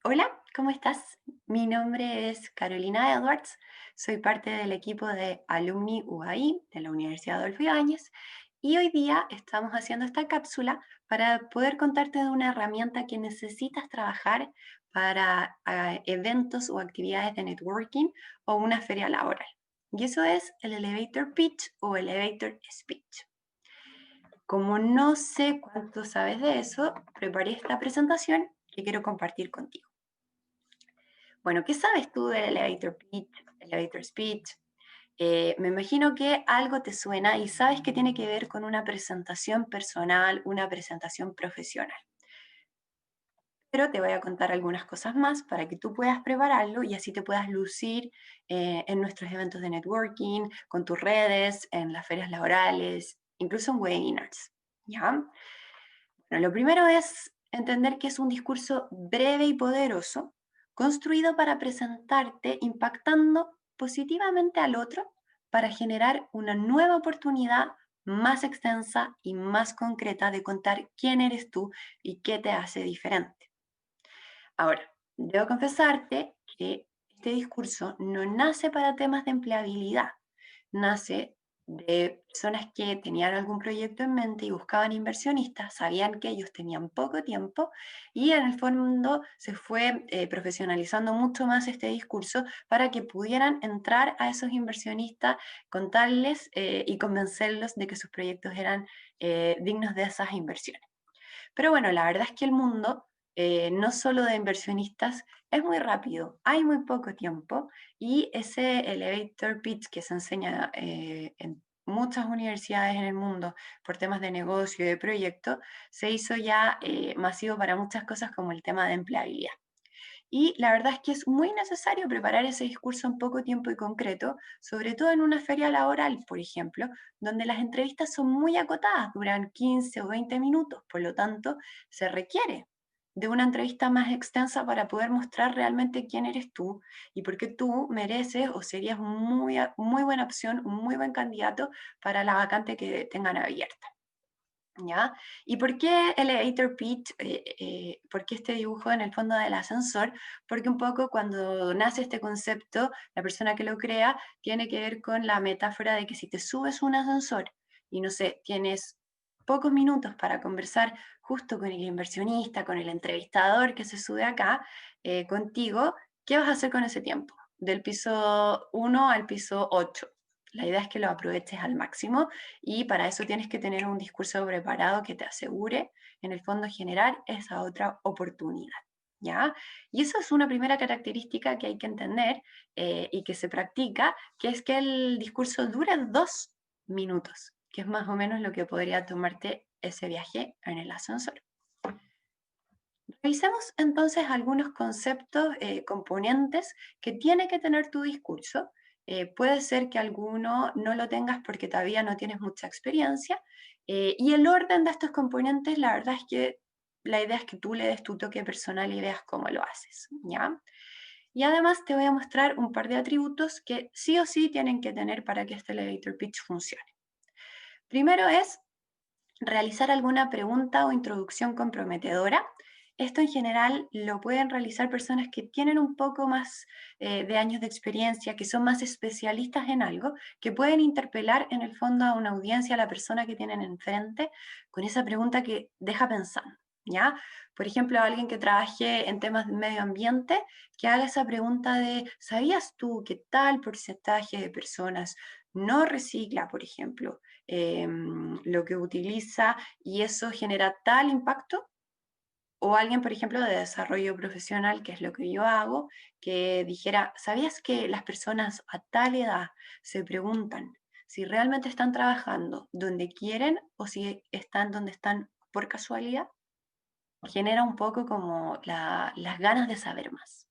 Hola, ¿cómo estás? Mi nombre es Carolina Edwards, soy parte del equipo de Alumni UAI de la Universidad Adolfo Ibáñez y hoy día estamos haciendo esta cápsula para poder contarte de una herramienta que necesitas trabajar para eventos o actividades de networking o una feria laboral. Y eso es el elevator pitch o elevator speech. Como no sé cuánto sabes de eso, preparé esta presentación que quiero compartir contigo. Bueno, ¿qué sabes tú del elevator pitch, elevator speech? Me imagino que algo te suena y sabes que tiene que ver con una presentación personal, una presentación profesional. Pero te voy a contar algunas cosas más para que tú puedas prepararlo y así te puedas lucir en nuestros eventos de networking, con tus redes, en las ferias laborales, incluso en webinars. ¿Ya? Bueno, lo primero es entender que es un discurso breve y poderoso, construido para presentarte impactando positivamente al otro para generar una nueva oportunidad más extensa y más concreta de contar quién eres tú y qué te hace diferente. Ahora, debo confesarte que este discurso no nace para temas de empleabilidad, nace de personas que tenían algún proyecto en mente y buscaban inversionistas, sabían que ellos tenían poco tiempo y en el fondo se fue profesionalizando mucho más este discurso para que pudieran entrar a esos inversionistas, contarles y convencerlos de que sus proyectos eran dignos de esas inversiones. Pero bueno, la verdad es que el mundo, no solo de inversionistas, es muy rápido, hay muy poco tiempo y ese elevator pitch que se enseña en muchas universidades en el mundo por temas de negocio y de proyecto, se hizo ya masivo para muchas cosas como el tema de empleabilidad. Y la verdad es que es muy necesario preparar ese discurso en poco tiempo y concreto, sobre todo en una feria laboral, por ejemplo, donde las entrevistas son muy acotadas, duran 15 o 20 minutos, por lo tanto, se requiere de una entrevista más extensa para poder mostrar realmente quién eres tú y por qué tú mereces o serías muy buena opción, un muy buen candidato para la vacante que tengan abierta. ¿Ya? ¿Y por qué elevator pitch? ¿Por qué este dibujo en el fondo del ascensor? Porque un poco cuando nace este concepto, la persona que lo crea tiene que ver con la metáfora de que si te subes un ascensor y no sé, tienes pocos minutos para conversar justo con el inversionista, con el entrevistador que se sube acá contigo, ¿qué vas a hacer con ese tiempo? Del piso 1 al piso 8. La idea es que lo aproveches al máximo y para eso tienes que tener un discurso preparado que te asegure, en el fondo, generar esa otra oportunidad. ¿Ya? Y eso es una primera característica que hay que entender y que se practica, que es que el discurso dure 2 minutos, que es más o menos lo que podría tomarte ese viaje en el ascensor. Revisemos entonces algunos conceptos, componentes que tiene que tener tu discurso. Puede ser que alguno no lo tengas porque todavía no tienes mucha experiencia. Y el orden de estos componentes, la verdad es que la idea es que tú le des tu toque personal y veas cómo lo haces, ¿ya? Y además te voy a mostrar un par de atributos que sí o sí tienen que tener para que este elevator pitch funcione. Primero es realizar alguna pregunta o introducción comprometedora. Esto en general lo pueden realizar personas que tienen un poco más de años de experiencia, que son más especialistas en algo, que pueden interpelar en el fondo a una audiencia, a la persona que tienen enfrente, con esa pregunta que deja pensando. ¿Ya? Por ejemplo, alguien que trabaje en temas de medio ambiente, que haga esa pregunta de, ¿sabías tú que tal porcentaje de personas no recicla, por ejemplo? Lo que utiliza y eso genera tal impacto, o alguien, por ejemplo, de desarrollo profesional, que es lo que yo hago, que dijera, ¿sabías que las personas a tal edad se preguntan si realmente están trabajando donde quieren o si están donde están por casualidad? Genera un poco como las ganas de saber más.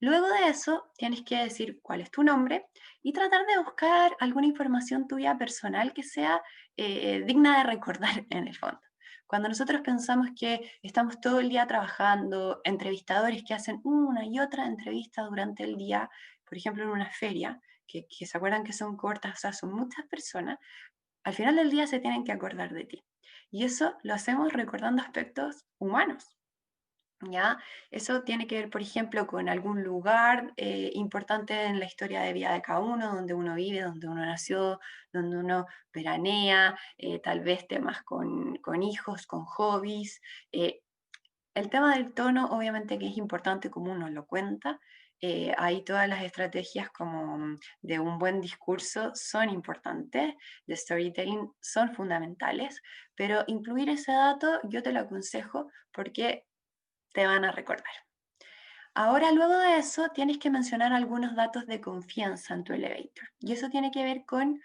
Luego de eso, tienes que decir cuál es tu nombre y tratar de buscar alguna información tuya personal que sea digna de recordar en el fondo. Cuando nosotros pensamos que estamos todo el día trabajando, entrevistadores que hacen una y otra entrevista durante el día, por ejemplo en una feria, que se acuerdan que son cortas, o sea, son muchas personas, al final del día se tienen que acordar de ti. Y eso lo hacemos recordando aspectos humanos. ¿ya? Eso tiene que ver, por ejemplo, con algún lugar importante en la historia de vida de cada uno, donde uno vive, donde uno nació, donde uno veranea, tal vez temas con hijos, con hobbies. El tema del tono, obviamente que es importante como uno lo cuenta. Ahí todas las estrategias como de un buen discurso son importantes, de storytelling son fundamentales, pero incluir ese dato yo te lo aconsejo porque te van a recordar. Ahora, luego de eso, tienes que mencionar algunos datos de confianza en tu elevator. Y eso tiene que ver con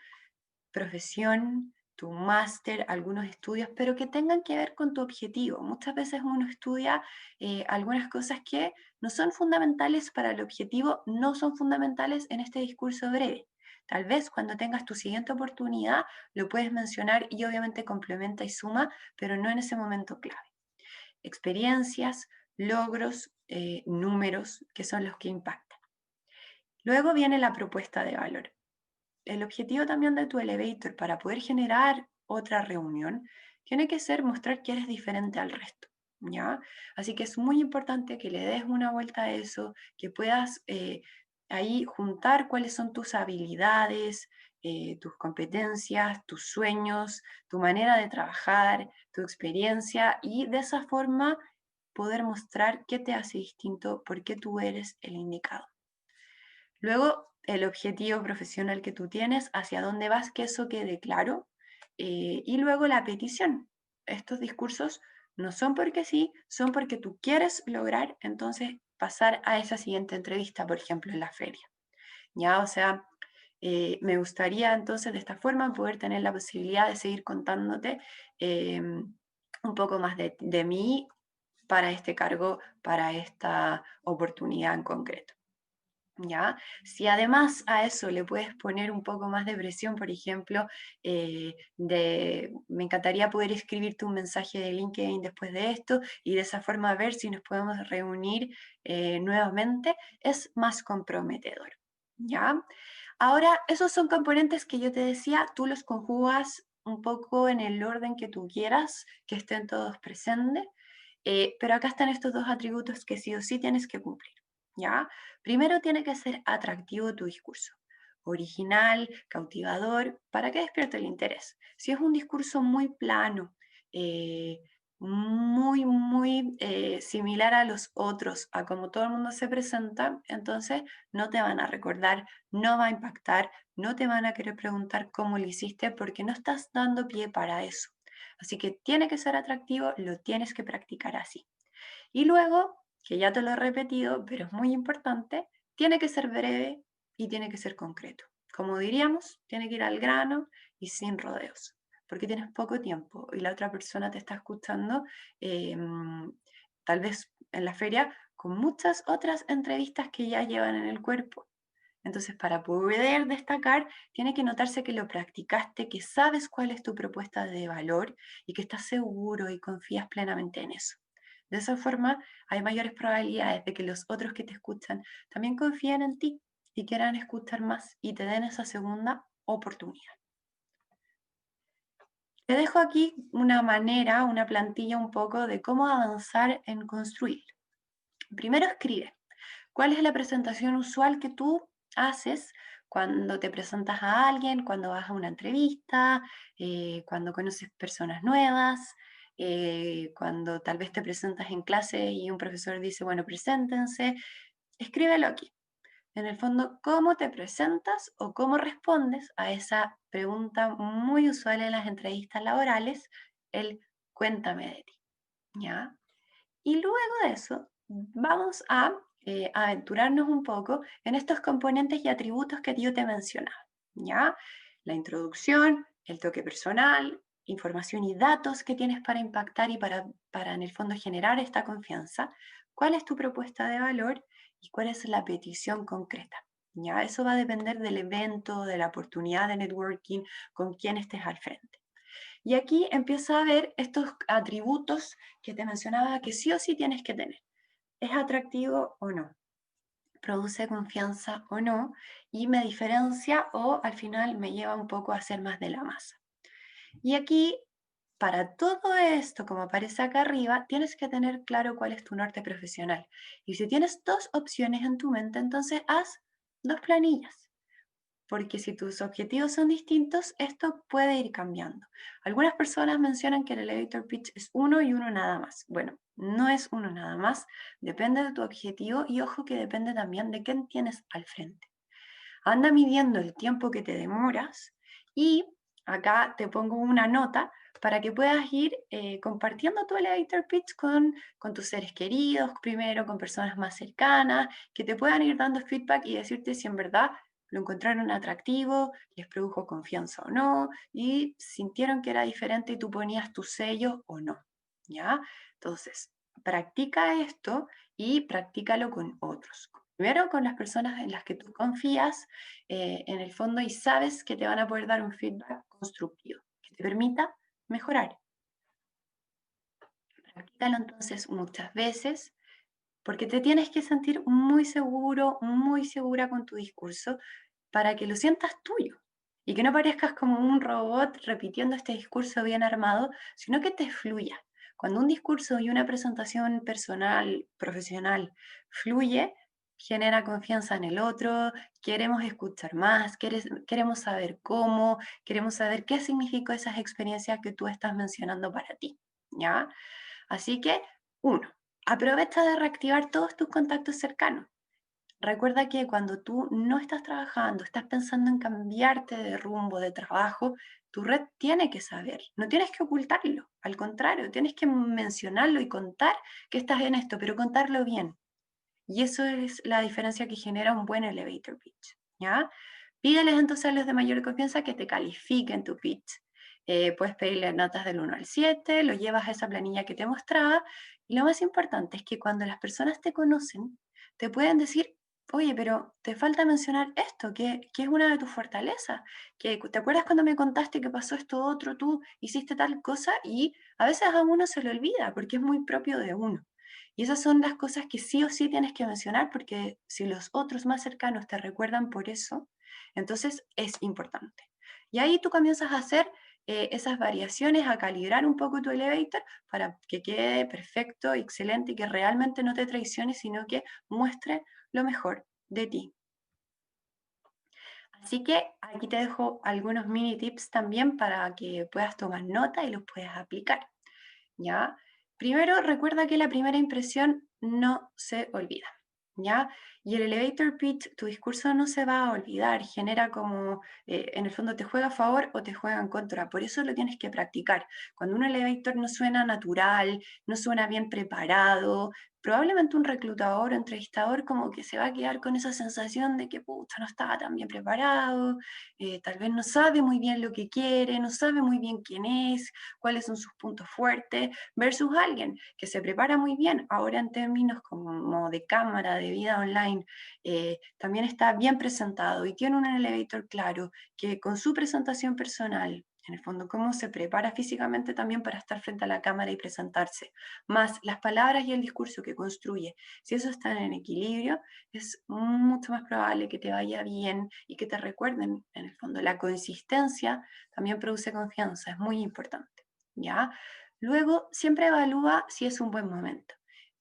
profesión, tu máster, algunos estudios, pero que tengan que ver con tu objetivo. Muchas veces uno estudia algunas cosas que no son fundamentales para el objetivo, no son fundamentales en este discurso breve. Tal vez cuando tengas tu siguiente oportunidad lo puedes mencionar y obviamente complementa y suma, pero no en ese momento clave. Experiencias, logros, números, que son los que impactan. Luego viene la propuesta de valor. El objetivo también de tu elevator para poder generar otra reunión tiene que ser mostrar que eres diferente al resto, ¿ya? Así que es muy importante que le des una vuelta a eso, que puedas ahí juntar cuáles son tus habilidades, tus competencias, tus sueños, tu manera de trabajar, tu experiencia y de esa forma poder mostrar qué te hace distinto, por qué tú eres el indicado. Luego, el objetivo profesional que tú tienes, hacia dónde vas, que eso quede claro. Y luego la petición. Estos discursos no son porque sí, son porque tú quieres lograr entonces pasar a esa siguiente entrevista, por ejemplo, en la feria. ¿Ya? O sea, me gustaría entonces de esta forma poder tener la posibilidad de seguir contándote un poco más de mí para este cargo, para esta oportunidad en concreto. ¿Ya? Si además a eso le puedes poner un poco más de presión, por ejemplo, me encantaría poder escribirte un mensaje de LinkedIn después de esto y de esa forma ver si nos podemos reunir nuevamente, es más comprometedor. ¿Ya? Ahora, esos son componentes que yo te decía, tú los conjugas un poco en el orden que tú quieras, que estén todos presentes, pero acá están estos dos atributos que sí o sí tienes que cumplir. ¿Ya? Primero tiene que ser atractivo tu discurso, original, cautivador, para que despierte el interés. Si es un discurso muy plano, eh, muy similar a los otros, a como todo el mundo se presenta, entonces no te van a recordar, no va a impactar, no te van a querer preguntar cómo lo hiciste porque no estás dando pie para eso. Así que tiene que ser atractivo, lo tienes que practicar así. Y luego, que ya te lo he repetido, pero es muy importante, tiene que ser breve y tiene que ser concreto. Como diríamos, tiene que ir al grano y sin rodeos, porque tienes poco tiempo y la otra persona te está escuchando, eh, tal vez en la feria, con muchas otras entrevistas que ya llevan en el cuerpo. Entonces, para poder destacar, tiene que notarse que lo practicaste, que sabes cuál es tu propuesta de valor y que estás seguro y confías plenamente en eso. De esa forma, hay mayores probabilidades de que los otros que te escuchan también confíen en ti y quieran escuchar más y te den esa segunda oportunidad. Te dejo aquí una manera, una plantilla un poco de cómo avanzar en construir. Primero escribe. ¿Cuál es la presentación usual que tú haces cuando te presentas a alguien, cuando vas a una entrevista, cuando conoces personas nuevas, cuando tal vez te presentas en clase y un profesor dice, bueno, preséntense? Escríbelo aquí. En el fondo, ¿cómo te presentas o cómo respondes a esa pregunta muy usual en las entrevistas laborales, el cuéntame de ti? ¿Ya? Y luego de eso, vamos a aventurarnos un poco en estos componentes y atributos que yo te mencionaba, ¿ya? La introducción, el toque personal, información y datos que tienes para impactar y para en el fondo generar esta confianza. ¿Cuál es tu propuesta de valor y cuál es la petición concreta? ¿Ya? Eso va a depender del evento, de la oportunidad de networking, con quién estés al frente. Y aquí empieza a ver estos atributos que te mencionaba que sí o sí tienes que tener. ¿Es atractivo o no? ¿Produce confianza o no? Y me diferencia o al final me lleva un poco a hacer más de la masa. Y aquí, para todo esto, como aparece acá arriba, tienes que tener claro cuál es tu norte profesional. Y si tienes dos opciones en tu mente, entonces haz dos planillas, porque si tus objetivos son distintos, esto puede ir cambiando. Algunas personas mencionan que el elevator pitch es uno y uno nada más. Bueno, no es uno nada más, depende de tu objetivo y ojo que depende también de quién tienes al frente. Anda midiendo el tiempo que te demoras y acá te pongo una nota para que puedas ir compartiendo tu elevator pitch con tus seres queridos, primero con personas más cercanas, que te puedan ir dando feedback y decirte si en verdad lo encontraron atractivo, les produjo confianza o no, y sintieron que era diferente y tú ponías tu sello o no, ¿ya? Entonces, practica esto y practícalo con otros. Primero con las personas en las que tú confías en el fondo y sabes que te van a poder dar un feedback constructivo que te permita mejorar. Practícalo entonces muchas veces porque te tienes que sentir muy seguro, muy segura con tu discurso para que lo sientas tuyo y que no parezcas como un robot repitiendo este discurso bien armado, sino que te fluya. Cuando un discurso y una presentación personal, profesional, fluye, genera confianza en el otro, queremos escuchar más, queremos saber cómo, queremos saber qué significó esas experiencias que tú estás mencionando para ti, ¿ya? Así que, uno, aprovecha de reactivar todos tus contactos cercanos. Recuerda que cuando tú no estás trabajando, estás pensando en cambiarte de rumbo, de trabajo, tu red tiene que saber, no tienes que ocultarlo, al contrario, tienes que mencionarlo y contar que estás en esto, pero contarlo bien. Y eso es la diferencia que genera un buen elevator pitch, ¿ya? Pídeles entonces a los de mayor confianza que te califiquen tu pitch. Puedes pedirle notas del 1 al 7, lo llevas a esa planilla que te mostraba. Y lo más importante es que cuando las personas te conocen, te pueden decir, oye, pero te falta mencionar esto, que es una de tus fortalezas. ¿Te acuerdas cuando me contaste que pasó esto otro, tú hiciste tal cosa? Y a veces a uno se le olvida porque es muy propio de uno. Y esas son las cosas que sí o sí tienes que mencionar porque si los otros más cercanos te recuerdan por eso, entonces es importante. Y ahí tú comienzas a hacer esas variaciones, a calibrar un poco tu elevator para que quede perfecto, excelente y que realmente no te traicione, sino que muestre lo mejor de ti. Así que aquí te dejo algunos mini tips también para que puedas tomar nota y los puedas aplicar. ¿Ya? Primero, recuerda que la primera impresión no se olvida, ¿ya? Y el elevator pitch, tu discurso no se va a olvidar, genera como, en el fondo te juega a favor o te juega en contra, por eso lo tienes que practicar. Cuando un elevator no suena natural, no suena bien preparado, probablemente un reclutador o entrevistador como que se va a quedar con esa sensación de que, pucha, no estaba tan bien preparado, tal vez no sabe muy bien lo que quiere, no sabe muy bien quién es, cuáles son sus puntos fuertes, versus alguien que se prepara muy bien, ahora en términos como de cámara, de vida online, también está bien presentado y tiene un elevator claro, que con su presentación personal, en el fondo, cómo se prepara físicamente también para estar frente a la cámara y presentarse, más las palabras y el discurso que construye, si eso está en equilibrio, es mucho más probable que te vaya bien y que te recuerden, en el fondo, la consistencia también produce confianza, es muy importante, ¿ya? Luego, siempre evalúa si es un buen momento.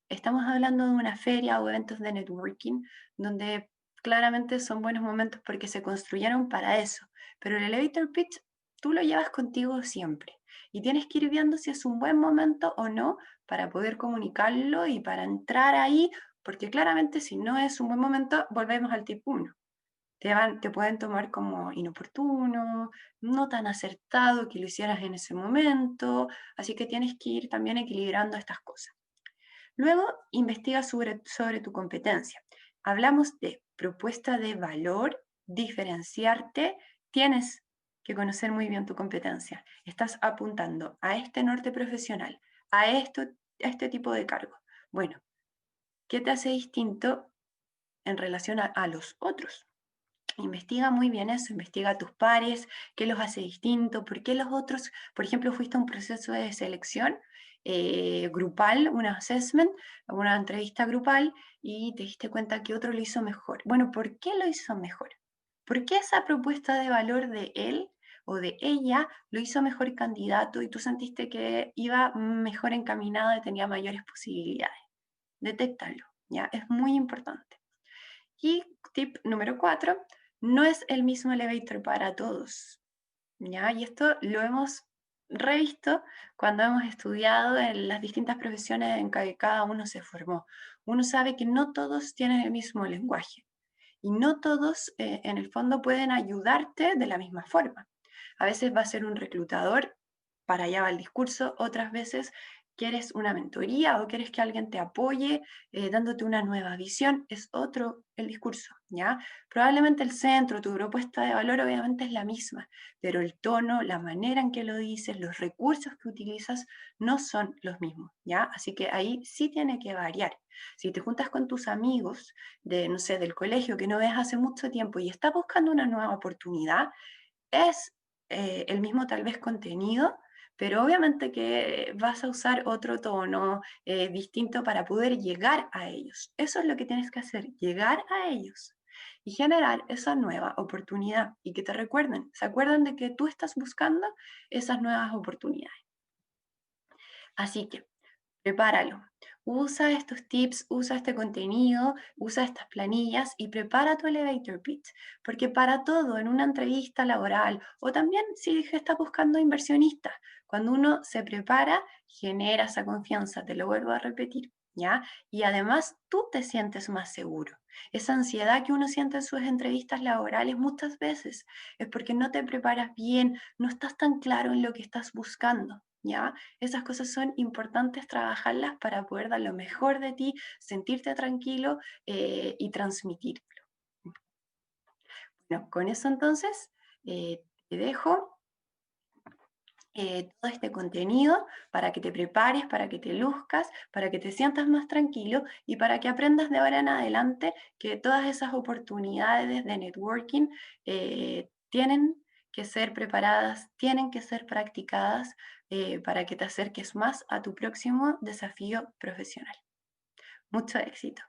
Estamos hablando de una feria o eventos de networking donde claramente son buenos momentos porque se construyeron para eso, pero el elevator pitch tú lo llevas contigo siempre y tienes que ir viendo si es un buen momento o no para poder comunicarlo y para entrar ahí, porque claramente si no es un buen momento, volvemos al tip 1. Te pueden tomar como inoportuno, no tan acertado que lo hicieras en ese momento, así que tienes que ir también equilibrando estas cosas. Luego, investiga sobre tu competencia. Hablamos de propuesta de valor, diferenciarte, tienes que conocer muy bien tu competencia. Estás apuntando a este norte profesional, a este tipo de cargo. Bueno, ¿qué te hace distinto en relación a los otros? Investiga muy bien eso, investiga a tus pares, qué los hace distintos, por qué los otros, por ejemplo, fuiste a un proceso de selección grupal, un assessment, una entrevista grupal y te diste cuenta que otro lo hizo mejor. Bueno, ¿por qué lo hizo mejor? ¿Por qué esa propuesta de valor de él o de ella lo hizo mejor candidato y tú sentiste que iba mejor encaminado y tenía mayores posibilidades. Detéctalo, ¿ya? Es muy importante. Y tip número 4, no es el mismo elevator para todos, ¿ya? Y esto lo hemos revisto cuando hemos estudiado en las distintas profesiones en que cada uno se formó. Uno sabe que no todos tienen el mismo lenguaje y no todos en el fondo pueden ayudarte de la misma forma. A veces va a ser un reclutador, para allá va el discurso, otras veces quieres una mentoría o quieres que alguien te apoye dándote una nueva visión, es otro el discurso, ¿ya? Probablemente el centro, tu propuesta de valor obviamente es la misma, pero el tono, la manera en que lo dices, los recursos que utilizas no son los mismos, ¿ya? Así que ahí sí tiene que variar. Si te juntas con tus amigos de, no sé, del colegio que no ves hace mucho tiempo y estás buscando una nueva oportunidad, es el mismo tal vez contenido, pero obviamente que vas a usar otro tono distinto para poder llegar a ellos. Eso es lo que tienes que hacer, llegar a ellos y generar esa nueva oportunidad y que te recuerden, se acuerdan de que tú estás buscando esas nuevas oportunidades. Así que prepáralo. Usa estos tips, usa este contenido, usa estas planillas y prepara tu elevator pitch, porque para todo en una entrevista laboral o también si estás buscando inversionistas, cuando uno se prepara, genera esa confianza, te lo vuelvo a repetir, ¿ya? Y además tú te sientes más seguro. Esa ansiedad que uno siente en sus entrevistas laborales muchas veces es porque no te preparas bien, no estás tan claro en lo que estás buscando, ¿ya? Esas cosas son importantes trabajarlas para poder dar lo mejor de ti, sentirte tranquilo y transmitirlo. Bueno, con eso entonces te dejo todo este contenido para que te prepares, para que te luzcas, para que te sientas más tranquilo y para que aprendas de ahora en adelante que todas esas oportunidades de networking tienen que ser preparadas, tienen que ser practicadas para que te acerques más a tu próximo desafío profesional. Mucho éxito.